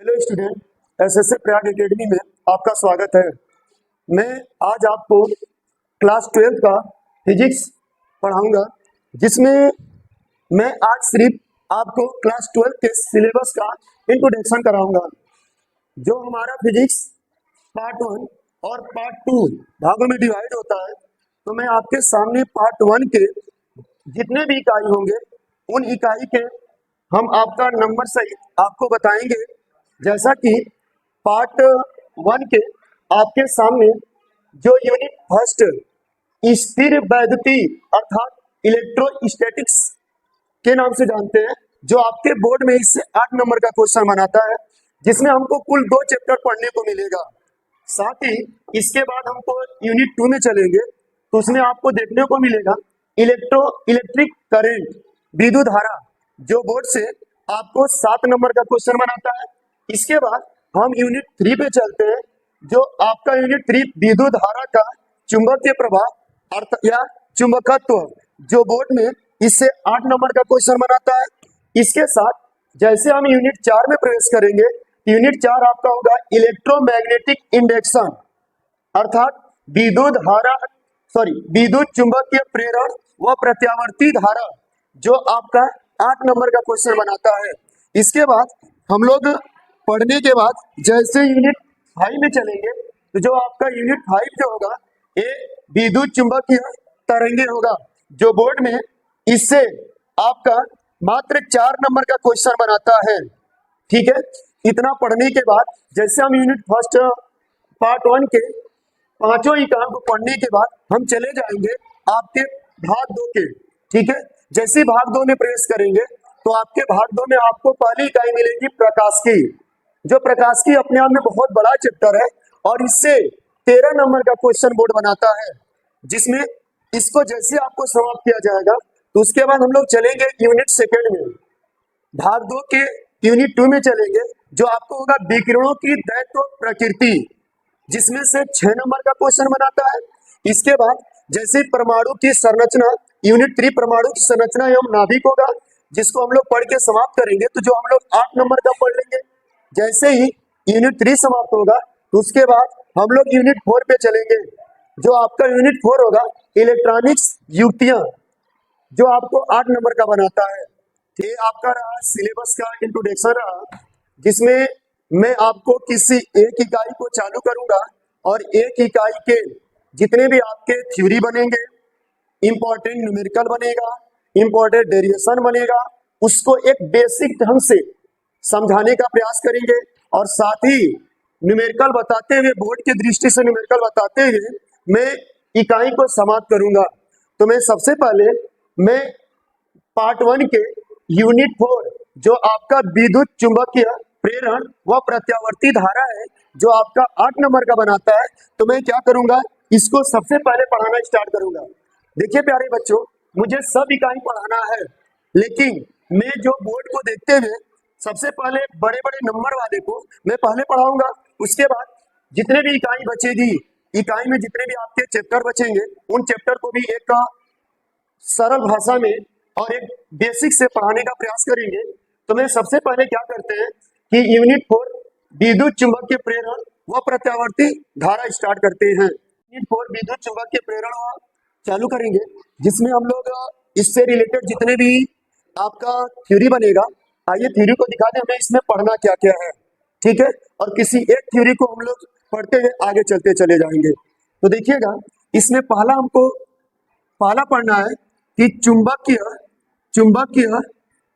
Hello student, SSA Prayag academy में आपका स्वागत है। मैं आज आपको क्लास 12 का फिजिक्स पढ़ाऊंगा, जिसमें मैं आज सिर्फ आपको क्लास 12 के सिलेबस का इंट्रोडक्शन कराऊंगा। जो हमारा फिजिक्स पार्ट 1 और पार्ट 2 भागों में डिवाइड होता है, तो मैं आपके सामने पार्ट 1 के जितने भी इकाई होंगे उन इकाई के हम आपका नंबर सहित आपको बताएंगे। जैसा कि पार्ट 1 के आपके सामने जो यूनिट फर्स्ट स्थिर वैद्युति अर्थात इलेक्ट्रोस्टैटिक्स के नाम से जानते हैं, जो आपके बोर्ड में इससे 8 नंबर का क्वेश्चन बनाता है, जिसमें हमको कुल 2 चैप्टर पढ़ने को मिलेगा। साथ ही इसके बाद हमको यूनिट 2 में चलेंगे, तो उसमें आपको देखने को मिलेगा इलेक्ट्रिक करंट विद्युत धारा, जो बोर्ड से आपको 7 नंबर का क्वेश्चन बनाता है। इसके बाद हम यूनिट 3 पे चलते हैं, जो आपका यूनिट 3 विद्युत धारा का चुंबकीय प्रभाव अर्थ या चुंबकत्व, जो बोर्ड में इससे 8 नंबर का क्वेश्चन बनाता है। इसके साथ जैसे हम यूनिट 4 में प्रवेश करेंगे, यूनिट 4 आपका होगा इलेक्ट्रोमैग्नेटिक इंडक्शन अर्थात विद्युत चुंबकीय प्रेरण व प्रत्यावर्ती धारा, जो आपका 8 नंबर का क्वेश्चन बनाता है। इसके बाद हम लोग पढ़ने के बाद जैसे यूनिट 5 में चलेंगे, तो जो आपका यूनिट 5 जो होगा ये विद्युत चुंबकीय तरंगे होगा, जो बोर्ड में इससे आपका मात्र 4 नंबर का क्वेश्चन बनाता है। ठीक है, इतना पढ़ने के बाद जैसे हम यूनिट फर्स्ट पार्ट 1 के 5 इकाइयों को पढ़ने के बाद हम चले जाएंगे आपके भाग 2 के। ठीक है, जैसे भाग 2 में प्रवेश करेंगे, तो आपके भाग 2 में आपको पहली इकाई मिलेगी प्रकाश की, जो प्रकाश की अपने आप में बहुत बड़ा चैप्टर है और इससे 13 नंबर का क्वेश्चन बोर्ड बनाता है, जिसमें इसको जैसे आपको समाप्त किया जाएगा, तो उसके बाद हम लोग चलेंगे यूनिट सेकेंड में। भाग 2 के यूनिट 2 में चलेंगे, जो आपको होगा विकिरणों की दैत्व प्रकृति, जिसमें से 6 नंबर का क्वेश्चन बनाता है। इसके बाद जैसे परमाणु की संरचना, यूनिट 3 परमाणु की संरचना एवं नाभिक होगा, जिसको हम लोग पढ़ के समाप्त करेंगे, तो जो हम लोग 8 नंबर का पढ़ लेंगे। जैसे ही यूनिट 3 समाप्त होगा, तो उसके बाद हम लोग यूनिट 4 पे चलेंगे, जो आपका यूनिट 4 होगा इलेक्ट्रॉनिक्स युक्तियां, जो आपको 8 नंबर का बनाता है। ये आपका रहा सिलेबस का इंट्रोडक्शन रहा, जिसमें मैं आपको किसी एक इकाई को चालू करूंगा और एक इकाई के जितने भी आपके थ्योरी बनेंगे, इंपॉर्टेंट न्यूमेरिकल बनेगा, इंपॉर्टेंट डेरिवेशन बनेगा, उसको एक बेसिक ढंग से समझाने का प्रयास करेंगे। और साथ ही न्यूमेरिकल बताते हुए, बोर्ड की दृष्टि से न्यूमेरिकल बताते हुए मैं इकाई को समाप्त करूंगा। तो मैं सबसे पहले मैं पार्ट 1 के यूनिट 4, जो आपका विद्युत चुंबकीय प्रेरण व प्रत्यावर्ती धारा है, जो आपका 8 नंबर का बनाता है, तो मैं क्या करूंगा, इसको सबसे पहले पढ़ाना स्टार्ट करूंगा। देखिए प्यारे बच्चों, मुझे सब इकाई पढ़ाना है, लेकिन मैं जो बोर्ड को देखते हुए सबसे पहले बड़े बड़े नंबर वाले को मैं पहले पढ़ाऊंगा। उसके बाद जितने भी इकाई बचेगी, इकाई में जितने भी आपके चैप्टर बचेंगे, उन चैप्टर को भी एक सरल भाषा में और एक बेसिक से पढ़ाने का प्रयास करेंगे। तो मैं सबसे पहले क्या करते हैं कि यूनिट 4 विद्युत चुंबकीय प्रेरण व प्रत्यावर्ती धारा स्टार्ट करते हैं। यूनिट 4 विद्युत चुंबकीय प्रेरण चालू करेंगे, जिसमें हम लोग इससे रिलेटेड जितने भी आपका थ्योरी बनेगा, आइए थ्योरी को दिखा दें हमें इसमें पढ़ना क्या क्या है। ठीक है, और किसी एक थ्योरी को हम लोग पढ़ते हुए आगे चलते चले जाएंगे। तो देखिएगा, इसमें पहला पढ़ना है कि चुंबकीय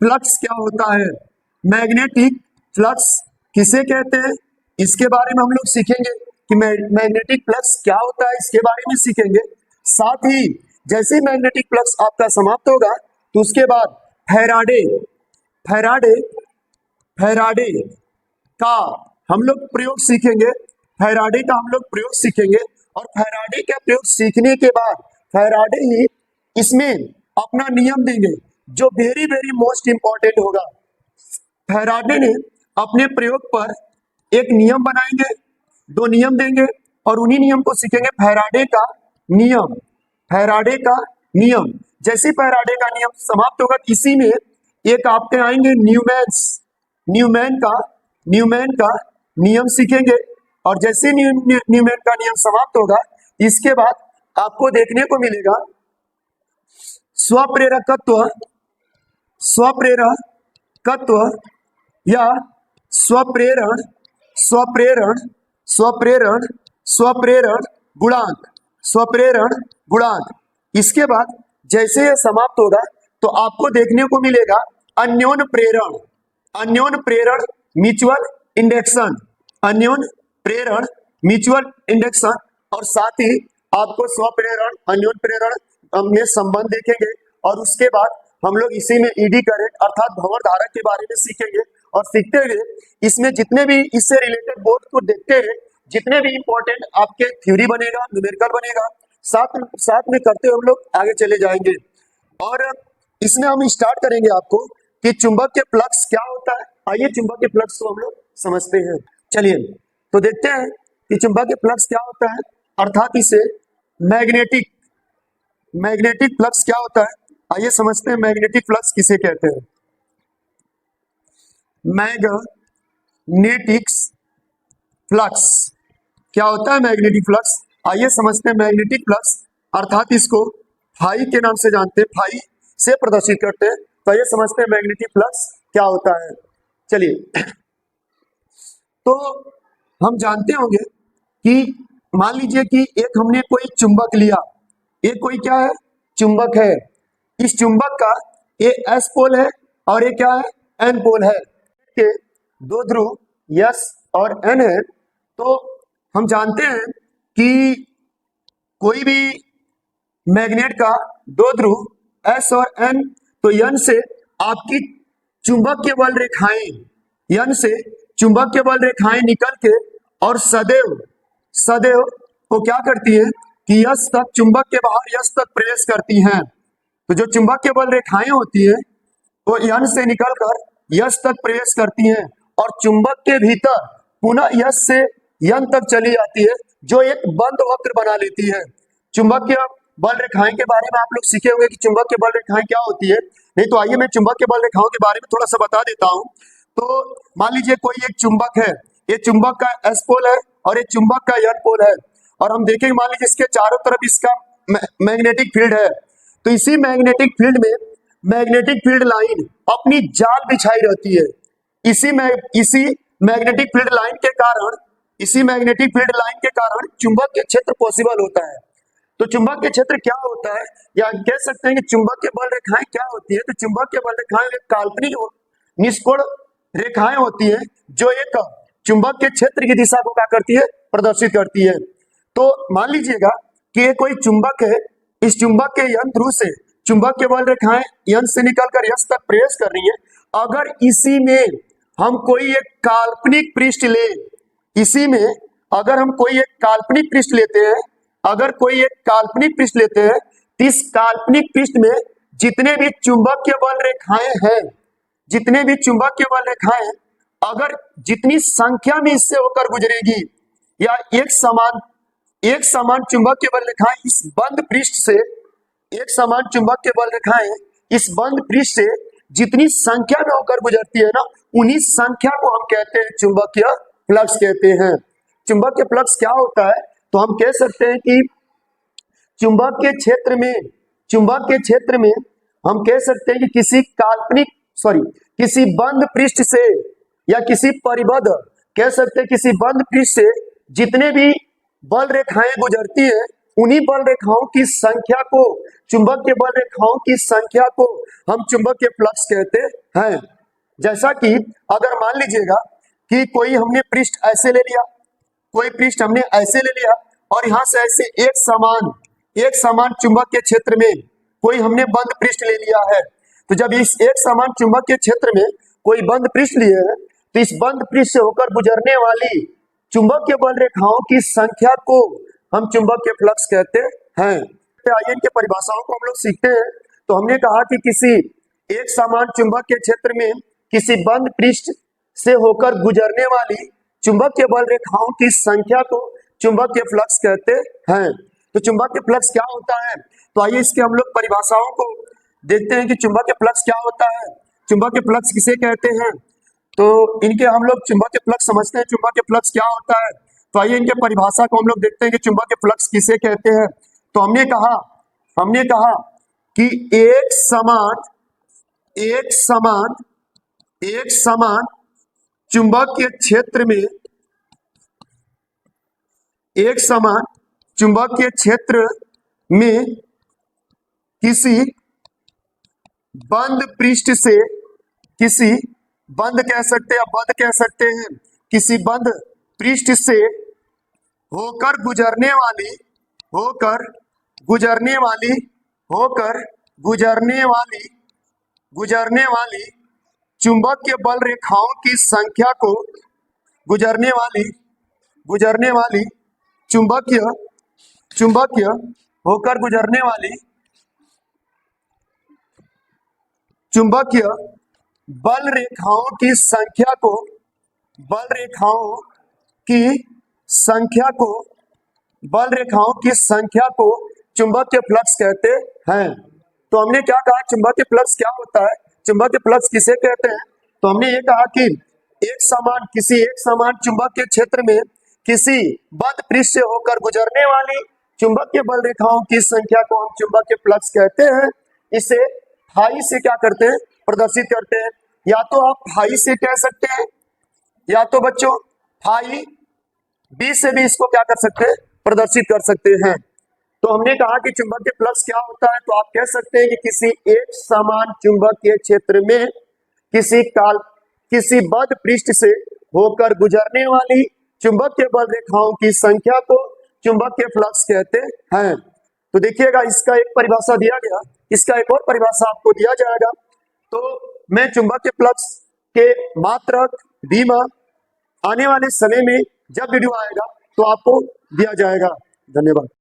फ्लक्स क्या होता है, मैग्नेटिक फ्लक्स किसे कहते हैं, इसके बारे में हम लोग सीखेंगे कि मैग्नेटिक फ्लक्स क्या होता है, इसके बारे में सीखेंगे। साथ ही जैसे ही मैग्नेटिक फ्लक्स आपका समाप्त होगा, तो उसके बाद फैराडे का हम लोग प्रयोग सीखेंगे। फैराडे का हम लोग प्रयोग सीखेंगे, और फैराडे का प्रयोग सीखने के बाद फैराडे ही इसमें अपना नियम देंगे, जो वेरी वेरी मोस्ट इंपॉर्टेंट होगा। फैराडे ने अपने प्रयोग पर एक नियम बनाएंगे, 2 नियम देंगे, और उन्हीं नियम को सीखेंगे। फैराडे का नियम जैसे फैराडे का नियम समाप्त होगा, इसी में एक आपके आएंगे न्यूमैन का न्यूमैन का नियम सीखेंगे और जैसे न्यूमैन का नियम समाप्त होगा इसके बाद आपको देखने को मिलेगा स्वप्रेरकत्व, स्वप्रेरकत्व या स्वप्रेरण, स्वप्रेरण, स्वप्रेरण, स्वप्रेरण गुणांक, स्वप्रेरण गुणांक। इसके बाद जैसे यह समाप्त होगा तो आपको देखने को मिलेगा अन्योन प्रेरण, अन्योन प्रेरण म्यूचुअल इंडक्शन, अन्योन प्रेरण म्यूचुअल इंडक्शन और साथ ही आपको स्वप्रेरण अन्योन प्रेरण में संबंध देखेंगे और उसके बाद हम लोग इसी में ईडी करंट अर्थात भंवर धारा के बारे में सीखेंगे और सीखते हुए इसमें जितने भी इससे रिलेटेड बोर्ड को देखते हुए जितने भी इंपॉर्टेंट आपके थ्योरी बनेगा, न्यूमेरिकल बनेगा, साथ में करते हुए हम लोग आगे चले जाएंगे। और इसमें हम स्टार्ट करेंगे आपको कि चुंबक के फ्लक्स क्या होता है। आइए चुंबक के फ्लक्स को हम लोग समझते हैं। चलिए तो देखते हैं कि चुंबक के फ्लक्स क्या होता है अर्थात इसे मैग्नेटिक फ्लक्स क्या होता है। आइए समझते हैं मैग्नेटिक फ्लक्स किसे कहते हैं। मैग्नेटिक फ्लक्स क्या होता है मैग्नेटिक फ्लक्स। आइए समझते हैं मैग्नेटिक फ्लक्स अर्थात इसको फाई के नाम से जानते हैं, फाई से प्रदर्शित करते हैं। तो आइए समझते हैं मैग्नेटिक फ्लक्स क्या होता है। चलिए तो हम जानते होंगे कि मान लीजिए कि एक हमने कोई चुंबक लिया, ये कोई क्या है चुंबक है। इस चुंबक का ये एस पोल है और ये क्या है एन पोल है के दो ध्रुव यस और एन है। तो हम जानते हैं कि कोई भी मैग्नेट का दो ध्रुव एस और एन, तो यन से आपकी चुंबक के बल रेखाएं, यन से चुंबक के बल रेखाएं निकल के और सदैव को क्या करती है कि यस तक चुंबक के बाहर यस तक प्रवेश करती हैं। तो जो चुंबक के बल रेखाएं होती है वो यन से निकलकर यस तक प्रवेश करती हैं और चुंबक के भीतर पुनः यस से यन तक चली जाती है जो एक बंद वक्र बना लेती है। चुंबक के बल रेखाएं के बारे में आप लोग सीखे होंगे कि चुंबक के बल रेखाएं क्या होती है। नहीं तो आइए मैं चुंबक के बल रेखाओं के बारे में थोड़ा सा बता देता हूं। तो मान लीजिए कोई एक चुंबक है, ये चुंबक का एस पोल है और ये चुंबक का एन पोल है और हम देखेंगे मान लीजिए इसके चारों तरफ इसका मैग्नेटिक फील्ड है। तो इसी मैग्नेटिक फील्ड में मैग्नेटिक फील्ड लाइन अपनी जाल बिछाई रहती है। इसी मैग्नेटिक फील्ड लाइन के कारण, इसी मैग्नेटिक फील्ड लाइन के कारण चुंबक के क्षेत्र पॉसिबल होता है। तो चुंबक के क्षेत्र क्या होता है या कह सकते हैं कि चुंबक के बल रेखाएं क्या होती है। तो चुंबक के बल रेखाएं एक काल्पनिक निष्कोण रेखाएं होती है जो एक चुंबक के क्षेत्र की दिशा को क्या करती है प्रदर्शित करती है। तो मान लीजिएगा कि ये कोई चुंबक है, इस चुंबक के यन ध्रुव से चुंबक के बल रेखाएं यन से निकलकर यस तक प्रवेश कर रही है। अगर इसी में हम कोई एक काल्पनिक पृष्ठ ले, इसी में अगर हम कोई एक काल्पनिक पृष्ठ लेते हैं, अगर कोई एक काल्पनिक पृष्ठ लेते हैं तो इस काल्पनिक पृष्ठ में जितने भी चुंबक के बल रेखाएं हैं, जितने भी चुंबक के बल रेखाएं अगर जितनी संख्या में इससे होकर गुजरेगी या एक समान चुंबक के बल रेखाएं इस बंद पृष्ठ से, एक समान चुंबक के बल रेखाएं इस बंद पृष्ठ से जितनी संख्या में होकर गुजरती है ना, उन्हीं संख्या को हम कहते हैं चुंबकीय फ्लक्स कहते हैं। चुंबकीय फ्लक्स क्या होता है तो हम कह सकते हैं कि चुंबक के क्षेत्र में हम कह सकते हैं कि किसी बंद पृष्ठ से या किसी परिबद्ध, कह सकते हैं किसी बंद पृष्ठ से जितने भी बल रेखाएं गुजरती है उन्हीं बल रेखाओं की संख्या को, चुंबक के बल रेखाओं की संख्या को हम चुंबकीय फ्लक्स कहते हैं। जैसा कि अगर मान लीजिएगा कि कोई हमने पृष्ठ ऐसे ले लिया, कोई पृष्ठ हमने ऐसे ले लिया और यहां से ऐसे एक समान चुंबक के क्षेत्र में कोई हमने बंद पृष्ठ ले लिया है। तो जब इस एक समान चुंबक के क्षेत्र में कोई बंद पृष्ठ लिए है तो इस बंद पृष्ठ से होकर गुजरने वाली चुंबक के बल रेखाओं की संख्या को हम चुंबकीय फ्लक्स कहते हैं। आइए इनके परिभाषाओं को हम लोग सीखते हैं। तो हमने कहा कि किसी एक समान चुंबक के क्षेत्र में किसी बंद पृष्ठ से होकर गुजरने वाली चुंबक के बल रेखाओं की संख्या को चुंबकीय फ्लक्स कहते हैं। तो चुंबकीय फ्लक्स क्या होता है तो आइए इसके हम लोग परिभाषाओं को देखते हैं कि चुंबकीय फ्लक्स क्या होता है। चुंबकीय फ्लक्स किसे कहते हैं। तो इनके हम लोग चुंबकीय फ्लक्स समझते हैं, चुंबकीय फ्लक्स क्या होता है। तो आइए इनके परिभाषा को हम लोग देखते हैं कि चुंबकीय फ्लक्स किसे कहते हैं। तो हमने कहा कि एक समान चुंबकीय क्षेत्र में, एक समान चुंबकीय क्षेत्र में किसी बंद पृष्ठ से, किसी बंद कह सकते हैं, बंद कह सकते हैं, किसी बंद पृष्ठ से होकर गुजरने वाली चुंबकीय बल रेखाओं की संख्या को, गुजरने वाली चुंबकीय होकर गुजरने वाली चुंबकीय बल रेखाओं की संख्या को, बल रेखाओं की संख्या को चुंबकीय फ्लक्स कहते हैं। तो हमने क्या कहा, चुंबकीय फ्लक्स क्या होता है, चुंबकीय फ्लक्स किसे कहते हैं। तो हमने ये कहा कि किसी एक समान चुंबकीय क्षेत्र में किसी बंद पृष्ठ से होकर गुजरने वाली चुंबकीय बल रेखाओं की संख्या को हम चुंबकीय फ्लक्स कहते हैं। इसे फाई से क्या करते हैं, प्रदर्शित करते हैं। या तो आप फाई से कह सकते हैं, या तो बच्चों फाई बी से भी इसको क्या कर सकते हैं, प्रदर्शित कर सकते हैं। तो हमने कहा कि चुंबकीय फ्लक्स क्या होता है। तो आप कह सकते हैं कि किसी एक समान चुंबकीय क्षेत्र में किसी बंद पृष्ठ से होकर गुजरने वाली चुंबकीय बल रेखाओं की संख्या को चुंबकीय फ्लक्स कहते हैं। तो देखिएगा, इसका एक परिभाषा दिया गया, इसका एक और परिभाषा आपको दिया जाएगा। तो मैं चुंबकीय फ्लक्स के मात्रक बीमा आने वाले समय में जब वीडियो आएगा तो आपको दिया जाएगा। धन्यवाद।